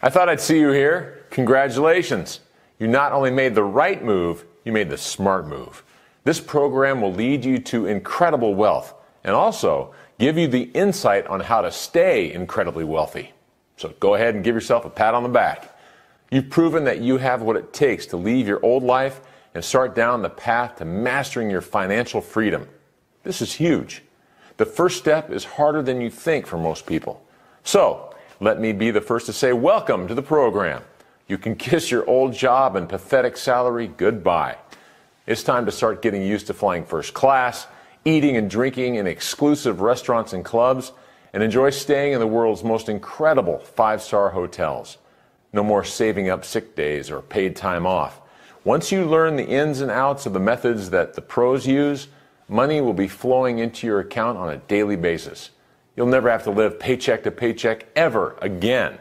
I thought I'd see you here. Congratulations. You not only made the right move, you made the smart move. This program will lead you to incredible wealth and also give you the insight on how to stay incredibly wealthy. So go ahead and give yourself a pat on the back. You've proven that you have what it takes to leave your old life and start down the path to mastering your financial freedom. This is huge. The first step is harder than you think for most people. So, let me be the first to say welcome to the program. You can kiss your old job and pathetic salary goodbye. It's time to start getting used to flying first class, eating and drinking in exclusive restaurants and clubs, and enjoy staying in the world's most incredible five-star hotels. No more saving up sick days or paid time off. Once you learn the ins and outs of the methods that the pros use, money will be flowing into your account on a daily basis. You'll never have to live paycheck to paycheck ever again.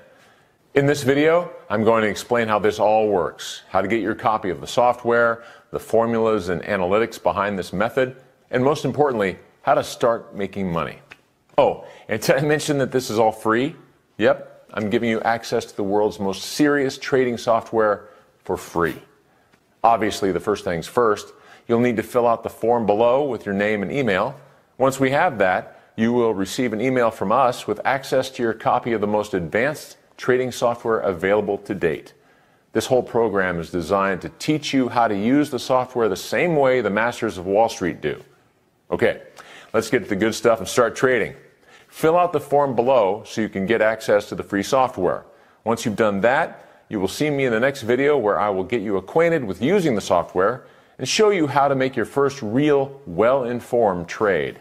In this video, I'm going to explain how this all works, how to get your copy of the software, the formulas and analytics behind this method, and most importantly, how to start making money. Oh, and did I mention that this is all free? Yep, I'm giving you access to the world's most serious trading software for free. Obviously, the first things first, you'll need to fill out the form below with your name and email. Once we have that, you will receive an email from us with access to your copy of the most advanced trading software available to date. This whole program is designed to teach you how to use the software the same way the masters of Wall Street do. Okay, let's get to the good stuff and start trading. Fill out the form below so you can get access to the free software. Once you've done that, you will see me in the next video where I will get you acquainted with using the software and show you how to make your first real, well-informed trade.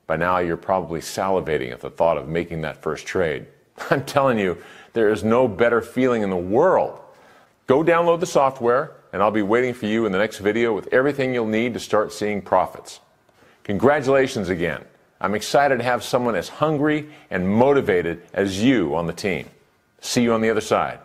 By now, you're probably salivating at the thought of making that first trade. I'm telling you, there is no better feeling in the world. Go download the software, and I'll be waiting for you in the next video with everything you'll need to start seeing profits. Congratulations again. I'm excited to have someone as hungry and motivated as you on the team. See you on the other side.